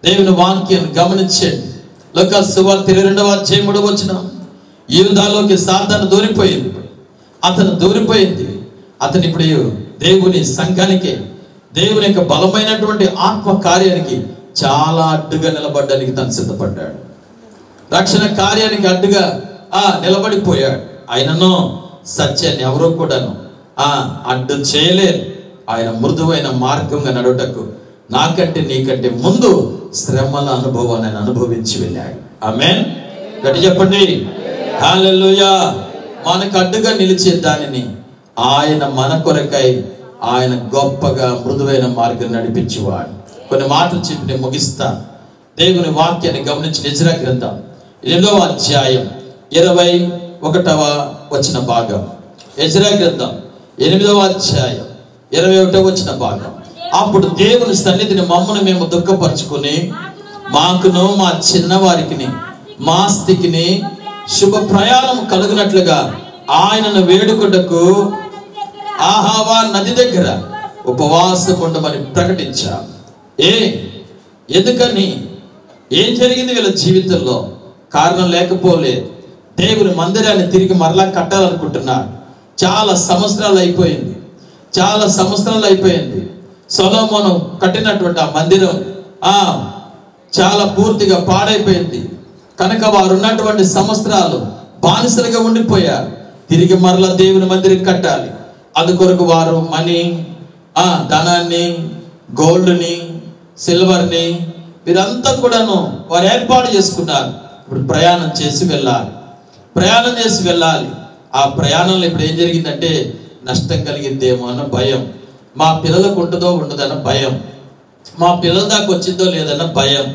Speaker 1: దేవుని వాక్యాన్ని గమనించండి. లూకాసు సువార్త 22వ అధ్యాయం 3వ వచనం. యూదాలోకి సాతాను దూరిపోయింది. అతను ఇప్పుడు దేవుని సంఘానికి, దేవుని యొక్క బలమైనటువంటి ఆత్మ కార్యానికి చాలా అడ్డుగా నిలబడడానికి తను సిద్ధపడ్డాడు. రక్షణ కార్యానికి అడ్డుగా నిలబడిపోయాడు. ఆయనను సత్యాన్ని ఎవరో కూడాను అడ్డు చేయలేరు. ఆయన మృదువైన మార్గంగా నడుటకు నాకంటే నీకంటే ముందు శ్రమల అనుభవాన్ని ఆయన అనుభవించి వెళ్ళాడు. ఆమేన్. గట్టి చెప్పండి హల్లెలూయా. మనకు అడ్డుగా నిలిచే దానిని ఆయన మన కొరకై ఆయన గొప్పగా మృదువైన మార్గం నడిపించేవాడు. కొన్ని మాటలు చెప్పి నేను ముగిస్తా. దేవుని వాక్యాన్ని గమనించి యెషయా గ్రంథం 8వ అధ్యాయం 21వ వచన భాగం. యెషయా గ్రంథం 8వ అధ్యాయం 21వ వచన భాగం. అప్పుడు దేవుని సన్నిధిని మమ్మల్ని మేము దుఃఖపరుచుకుని మాకును మా చిన్నవారికి మా స్థితిని శుభ ప్రయాణం కలుగునట్లుగా ఆయనను వేడుకొటకు ఆహావా నది దగ్గర ఉపవాసం ఉండమని ప్రకటించాం. ఎందుకని? ఏం జరిగింది వీళ్ళ జీవితంలో? కారణం లేకపోలేదు. దేవుని మందిరాన్ని తిరిగి మరలా కట్టాలనుకుంటున్నారు. చాలా సంవత్సరాలు అయిపోయింది. సొలొమోను కట్టినటువంటి ఆ మందిరం చాలా పూర్తిగా పాడైపోయింది. కనుక వారు ఉన్నటువంటి సంవత్సరాలు బానిసలుగా ఉండిపోయారు. తిరిగి మరలా దేవుని మందిరం కట్టాలి. అందుకొరకు వారు మనీ, ధనాన్ని, గోల్డ్ని, సిల్వర్ని వీరంతా కూడాను వారు ఏర్పాటు చేసుకున్నారు. ఇప్పుడు ప్రయాణం చేసి వెళ్ళాలి. ఆ ప్రయాణంలో ఇప్పుడు ఏం జరిగిందంటే నష్టం కలిగిద్దేమో అన్న భయం, మా పిల్లలకు ఉంటుందో ఉండదన్న భయం, మా పిల్లల దాకా వచ్చిందో లేదన్న భయం,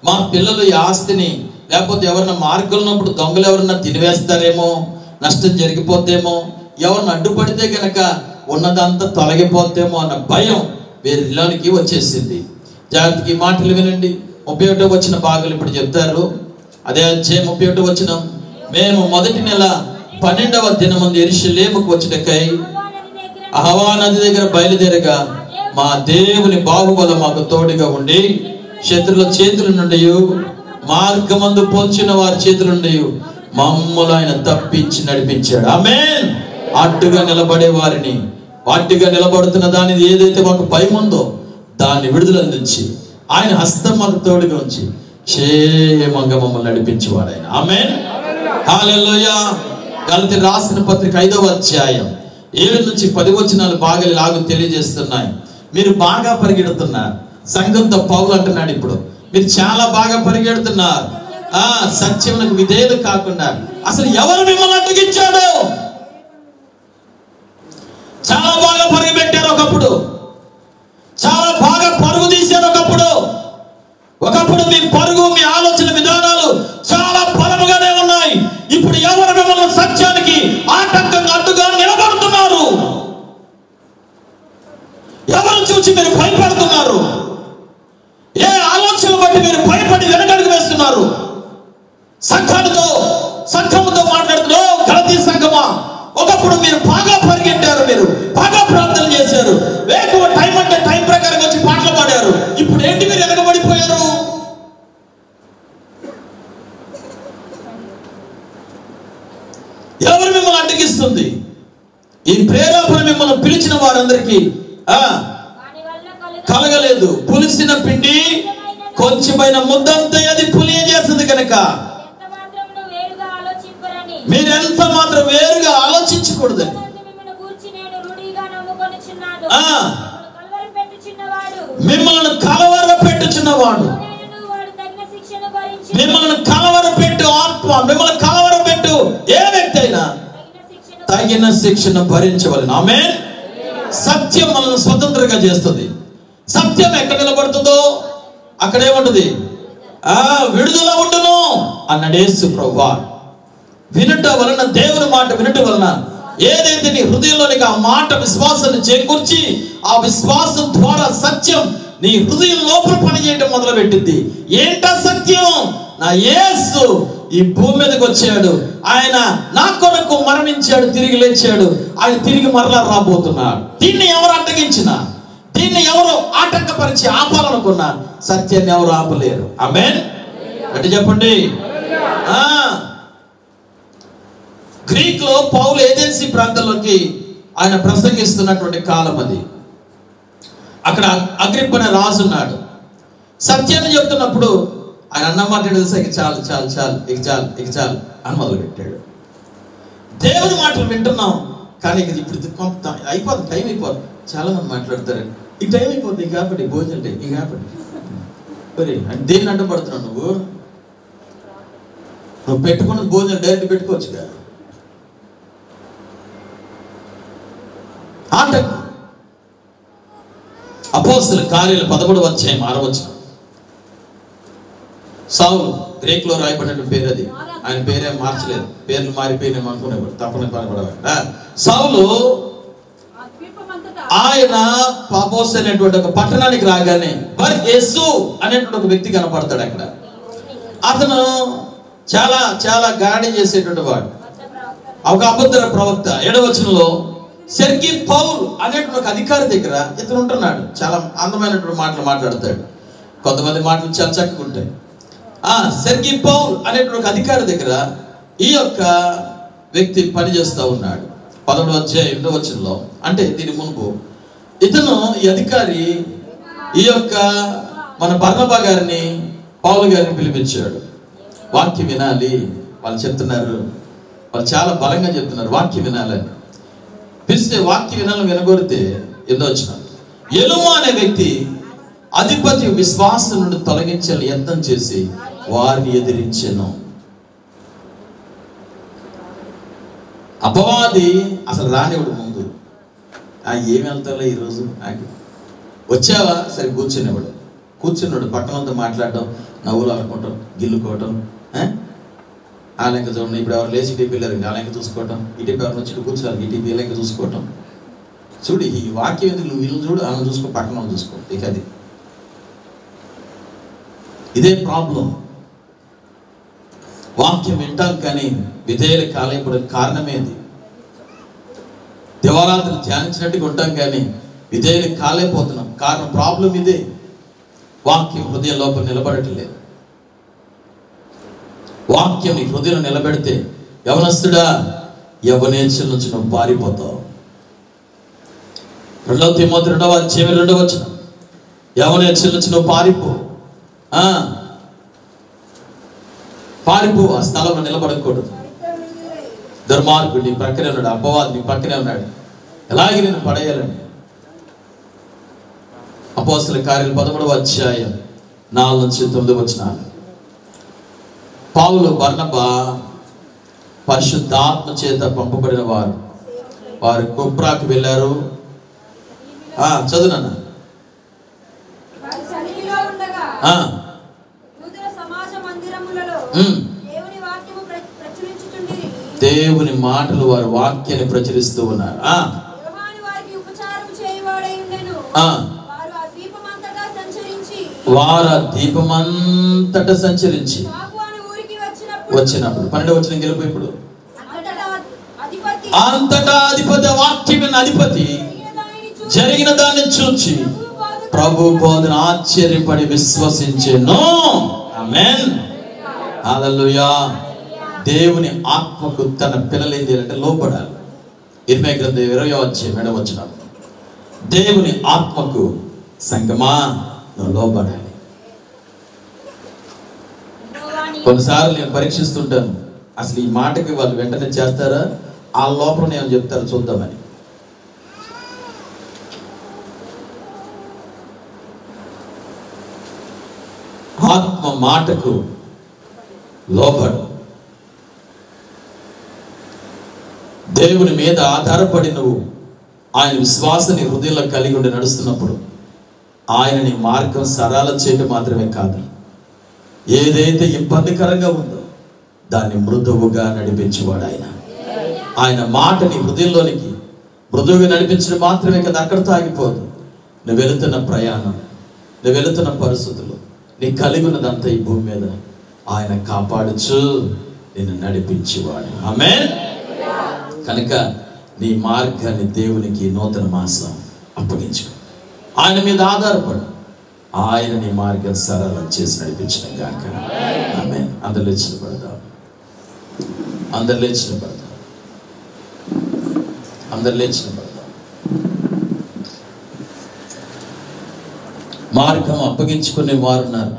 Speaker 1: మా పిల్లలు ఈ ఆస్తిని లేకపోతే ఎవరన్నా మార్గంలో ఉన్నప్పుడు దొంగలు ఎవరన్నా తినివేస్తారేమో, నష్టం జరిగిపోతేమో, ఎవరిని అడ్డుపడితే గనక ఉన్నదంతా తొలగిపోతేమో అన్న భయం వీరిలోనికి వచ్చేసింది. జాగ్రత్తగా ఈ మాటలు వినండి. 31వ వచన భాగాలు ఇప్పుడు చెప్తారు. అదే అధ్యాయం 31వ వచనం. మేము మొదటి నెల 12వ దినమందు యెరూషలేముకు వచ్చుటకై అహవా నది దగ్గర బయలుదేరగా మా దేవుని బాహుబలం మాకు తోడుగా ఉండి శత్రుల చేతుల నుండి మార్గమందు పొంచిన వారి చేతుల నుండి మమ్మల్ని ఆయన తప్పించి నడిపించాడు. ఆమేన్. అడ్డుగా నిలబడే వారిని, అడ్డుగా నిలబడుతున్న దాని ఏదైతే మాకు భయం ఉందో దాన్ని విడుదల నుంచి ఆయన హస్తం మాకు తోడుగా ఉంచి క్షేమంగా మమ్మల్ని నడిపించేవాడు ఆయన. ఆమేన్. హల్లెలూయా. గలతీయులకు రాసిన పత్రిక 5వ అధ్యాయం 7 నుంచి 10 వచనాలు బాగా ఇలాగ తెలియజేస్తున్నాయి. మీరు బాగా పరిగెడుతున్నారు. సంఘంతో పౌలు అంటున్నాడు, ఇప్పుడు మీరు చాలా బాగా పరిగెడుతున్నారు. సత్యమునకు విధేయులు కాకుండా అసలు ఎవరు మిమ్మల్ని అడ్డగించాడు? చాలా బాగా పరుగు పెట్టారు ఒకప్పుడు, చాలా బాగా పరుగు తీశారు ఒకప్పుడు మీ పరుగు, మీ ఆలోచన విధానాలు చాలా బలముగానే ఉన్నాయి. ఇప్పుడు ఎవరు మిమ్మల్ని సత్యానికి ఆటంకంగా అడ్డుగా నిలబడుతున్నారు? ఎవరు చూసి మీరు భయపడుతున్నారు? ఏ ఆలోచనలు బట్టి మీరు భయపడి వెనకడుగు వేస్తున్నారు? సంఘముతో మాట్లాడుతున్నారు. గలతీ సంఘమా, ఒకప్పుడు మీరు బాగా పరిగెట్టారు, మీరు బాగా ప్రార్థన చేశారు, వేకువ టైం అంటే టైం ప్రకారం వచ్చి పాటలు పాడారు. ఇప్పుడు ఏంటి మీరు వెనకబడిపోయారు? ఎవరు మిమ్మల్ని అడ్డగిస్తుంది? ఈ ప్రేరేపణ మిమ్మల్ని పిలిచిన వారందరికీ కలగలేదు. పులిసిన పిండి కొంచెమైన ముద్దంతా అది పులియ చేస్తుంది కనుక మీరెంత మాత్రం వేరుగా ఆలోచించకూడదు. మిమ్మల్ని కలవరపెట్టుచున్నవాడు, మిమ్మల్ని కలవరపెట్టు ఆత్మ, మిమ్మల్ని కలవరపెట్టు ఏ వ్యక్తి అయినా తగిన శిక్షణ భరించవలెను. ఆమేన్. సత్యం మనల్ని స్వతంత్రంగా చేస్తుంది. సత్యం ఎక్కడ నిలబడుతుందో అక్కడేముంటుంది? విడుదల ఉండును అన్నాడు యేసు ప్రభువా. వినుట వలన, దేవుని మాట వినుట వలన ఏదైతే నీ హృదయంలోనికి ఆ మాట విశ్వాసాన్ని చేకూర్చి ఆ విశ్వాసం ద్వారా సత్యం నీ హృదయం లోపల పనిచేయటం మొదలు పెట్టింది. ఏంటా సత్యం? నా యేసు ఈ భూమి మీదకి వచ్చాడు, ఆయన నా కొరకు మరణించాడు, తిరిగి లేచాడు, ఆయన తిరిగి మరలా రాబోతున్నాడు. దీన్ని ఎవరు అడ్డగించినా, దీన్ని ఎవరు ఆటంకపరిచి ఆపాలనుకున్నా సత్యాన్ని ఎవరు ఆపలేరు. ఆమేన్ అంటే చెప్పండి. గ్రీక్ లో పౌలు ఏజెన్సీ ప్రాంతంలోకి ఆయన ప్రసంగిస్తున్నటువంటి కాలం అది. అక్కడ అగ్రిప్ప అనే రాజు ఉన్నాడు. సత్యాన్ని చెప్తున్నప్పుడు ఆయన అన్నమాట తెలుసా, ఇక చాలు చాలు చాలు ఇక చాలు ఇక చాలు అని మొదలు పెట్టాడు. దేవుని మాటలు వింటున్నాం కానీ ఇప్పుడు కొంత అయిపోతుంది, టైం అయిపోతుంది. చాలా మంది మాట్లాడతారండి, ఈ టైం అయిపోతుంది, ఇక కాబట్టి భోజనం టైం, ఇక కాబట్టి మరి అంటే దేన్ని అడ్డపడుతున్నావు? నువ్వు పెట్టుకున్నది భోజనం డైరెక్ట్ పెట్టుకోవచ్చుగా. ఆటంకం. అపోస్తలుల కార్యాలు 13వ అధ్యాయం 6వ వచనం. సౌలు, గ్రీక్ లో రాయబడిన పేరు అది, ఆయన పేరే మార్చలేదు, పేర్లు మారిపోయినాం అనుకునేవాడు, తప్పని పడబడవాడు. సౌలు ఆయన పాపోస్ అనేటువంటి ఒక పట్టణానికి రాగానే బర్ యేసు అనేటువంటి ఒక వ్యక్తి కనపడతాడు అక్కడ. అతను చాలా చాలా గాడి చేసేటువంటి వాడు, ఒక అబద్ధ ప్రవక్త. 7వ వచనంలో సెర్గీ పౌల్ అనేటువంటి ఒక అధికారి దగ్గర ఇతను ఉంటున్నాడు. చాలా అందమైనటువంటి మాటలు మాట్లాడతాడు, కొంతమంది మాటలు చాలా చక్కగా ఉంటాయి. సెర్గీ పౌల్ అనేటువంటి ఒక అధికారి దగ్గర ఈ యొక్క వ్యక్తి పనిచేస్తూ ఉన్నాడు. 11వ అధ్యాయం 8వ వచనంలో, అంటే దీని మునుపు ఇతను ఈ అధికారి ఈ యొక్క మన బర్నబా గారిని, పౌలు గారిని పిలిపించాడు. వాక్యం వినాలి వాళ్ళు చెప్తున్నారు, వాళ్ళు చాలా బలంగా చెప్తున్నారు, వాక్యం వినాలని పిలిస్తే వాక్యం వినాలని వినగొరితే ఎన్నో వచ్చిన ఎలుమ అనే వ్యక్తి అధిపతి విశ్వాసం నుండి తొలగించాలని యత్నం చేసి వారిని ఎదిరించెను. అపవాది అసలు రానివాడు ముందు, ఏమి వెళ్తాలో ఈరోజు వచ్చావా సరే కూర్చునేవాడు, కూర్చున్నాడు పక్కనంతా మాట్లాడడం, నవ్వులు ఆడుకోవటం, గిల్లుకోవటం. ఆ లెక్క చూడండి. ఇప్పుడు ఎవరు లేచి ఇటీపీ వెళ్ళారు, ఆ లెక్క చూసుకోవటం. ఇటీపీ ఎవరు వచ్చి కూర్చోాలి, ఇటీపీ లెక్క చూసుకోవటం. చూడు, ఈ వాక్యం ఎందుకు, నువ్వు వీళ్ళు చూడు, ఆమె చూసుకో, పక్కన చూసుకో. ఇక అది ఇదే ప్రాబ్లం. వాక్యం వింటాం కానీ విధేయులు కాలేకపోవడం కారణమేది. దేవారాత్రులు ధ్యానించినట్టుగా ఉంటాం కానీ విధేయులు కాలేకపోతున్నాం. కారణం ప్రాబ్లం ఇదే. వాక్యం హృదయ లోపల నిలబడట్లేదు. వాక్యం నీ హృదయం నిలబెడితే యవనస్తుడా, యవనేచ్ఛల నుంచి నువ్వు పారిపోతావు. 2 తిమోతి 2:2 యవనేచ్ఛల నుంచి నువ్వు పారిపో. ఆ స్థలంలో నిలబడకూడదు. దుర్మార్గుడు నీ ప్రక్కనే ఉన్నాడు, అపవాది నీ పక్కనే ఉన్నాడు, ఎలాగే నేను పడేయాలని. అపోస్తలుల కార్యాలు 13:4-9. పౌలు, బర్నబా పరిశుద్ధాత్మ చేత పంపబడిన వారు కుప్రాకు వెళ్ళారు. చదువునన్నా. దేవుని మాటలు వారు వాక్యాన్ని ప్రచురిస్తూ ఉన్నారు. వారు దీపమంతటా సంచరించి వచ్చినప్పుడు 12వ వచనం గెలుపు. ఇప్పుడు అంతటా అధిపతి, వాక్యమైన అధిపతి జరిగిన దాన్ని చూచి ప్రభు బోధన ఆశ్చర్యపడి విశ్వసించెను. ఆమేన్, హల్లెలూయా. దేవుని ఆత్మకు తన పిల్లలు ఏం చేయాలంటే లోబడాలి. ఇర్మీయా గ్రంథం 20:7 దేవుని ఆత్మకు సంగమా నువ్వు లోబడాలి. కొన్నిసార్లు నేను పరీక్షిస్తుంటాను, అసలు ఈ మాటకి వాళ్ళు వెంటనే చేస్తారా, ఆ లోపల నేను చెప్తారు చూద్దామని. ఆత్మ మాటకు లోబడు. దేవుని మీద ఆధారపడి నువ్వు ఆయన విశ్వాసాన్ని హృదయంలో కలిగి ఉండి నడుస్తున్నప్పుడు ఆయన నీ మార్గం సరళం చేయడం మాత్రమే కాదు, ఏదైతే ఇబ్బందికరంగా ఉందో దాన్ని మృదువుగా నడిపించేవాడు ఆయన. ఆయన మాట నీ హృదయంలోనికి మృదువుగా నడిపించడం మాత్రమే కదా, అక్కడితో ఆగిపోదు. నువ్వు వెళుతున్న ప్రయాణం, నువ్వు వెళుతున్న పరిస్థితులు, నీ కలిగి ఉన్నదంతా ఈ భూమి మీద ఆయన కాపాడుచు నిన్ను నడిపించేవాడు. ఆమేన్. కనుక నీ మార్గాన్ని దేవునికి నూతన మాసం అప్పగించుకో. ఆయన మీద ఆధారపడు, ఆయన నీ మార్గం సరళం చేసి నడిపించిన గాక. ఆమేన్. అందరు లేచిన పడదాం, అందరు లేచిన పడదాం, అందరు లేచిన పడదాం. మార్గం అప్పగించుకునే వారు ఉన్నారు.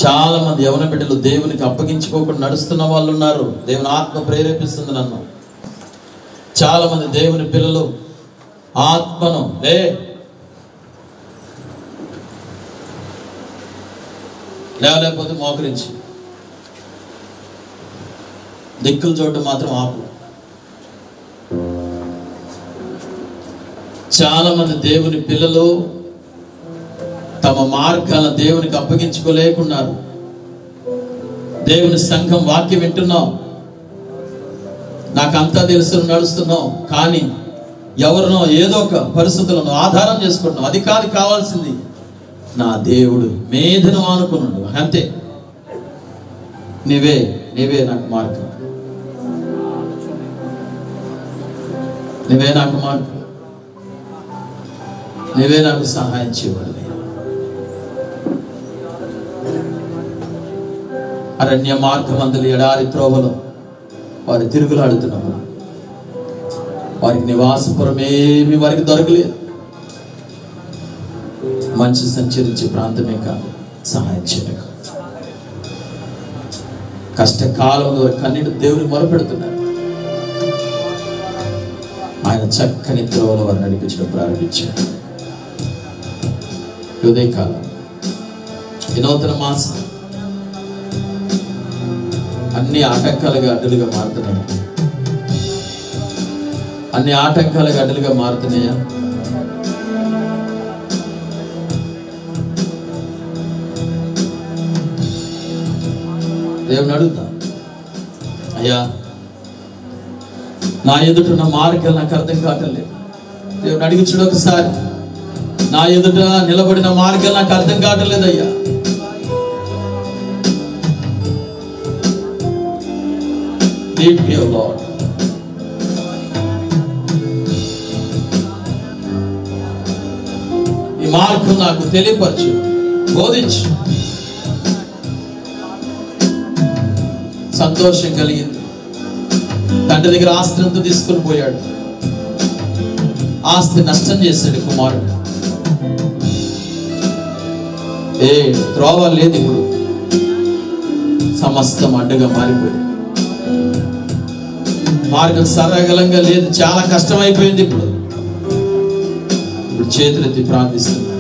Speaker 1: చాలా మంది యవన బిడ్డలు దేవునికి అప్పగించుకోకుండా నడుస్తున్న వాళ్ళు ఉన్నారు. దేవుని ఆత్మ ప్రేరేపిస్తుంది నన్ను. చాలా మంది దేవుని పిల్లలు ఆత్మను లేకపోతే మోకరించి దిక్కులు చూడటం మాత్రం ఆపు. చాలా మంది దేవుని పిల్లలు తమ మార్గాలను దేవునికి అప్పగించుకోలేకున్నారు. దేవుని సంఘం వాక్యం వింటున్నాం, నాకంతా తెలుసు నడుస్తున్నాం, కానీ ఎవరినో ఏదో ఒక పరిస్థితులను ఆధారం చేసుకుంటున్నాం. అది కాదు కావాల్సింది, నా దేవుడు మీదను ఆనుకున్నాడు, అంతే. నీవే నాకు మార్గం, నీవే నాకు మార్గం, నీవే నాకు సహాయం చేయవాలి. అరణ్య మార్గమందులు ఎడారి త్రోవలో వారు తిరుగులాడుతున్నప్పుడు వారికి నివాసపురం ఏమి వారికి దొరకలేదు. మంచి సంచరించే ప్రాంతమే కాదు, సహాయం చేయలేక కష్టకాలంలో వారి కన్నీటి దేవుని మొరపెడుతున్నారు. ఆయన చక్కని త్రోవలో వారు నడిపించడం ప్రారంభించారు. ఉదయకాలం ఈ నూతన మాసం అన్ని ఆటంకాలుగా అడ్డులుగా మారుతున్నాయి. అన్ని ఆటంకాలుగా అడ్డులుగా మారుతున్నాయా? దేవుని అడుగుతా, అయ్యా నా ఎదుట మార్గాలు నాకు అర్థం కావట్లేదు. దేవుని అడిగి చూడు ఒకసారి, నా ఎదుట నిలబడిన మార్గాలు నాకు అర్థం కావట్లేదు అయ్యా. Lead me, O Lord. ఈ మార్గం నాకు తెలియపరచు, బోధించు. సంతోషం కలిగింది. తండ్రి దగ్గర ఆస్తి అంతా తీసుకుని పోయాడు. ఆస్తి నష్టం చేశాడు కుమారుడు. త్రోవ లేదు, ఇప్పుడు సమస్తం అడ్డుగా మారిపోయింది. మార్గం సరళంగా లేదు, చాలా కష్టమైపోయింది. ఇప్పుడు చేతులెత్తి ప్రార్థిస్తున్నాడు.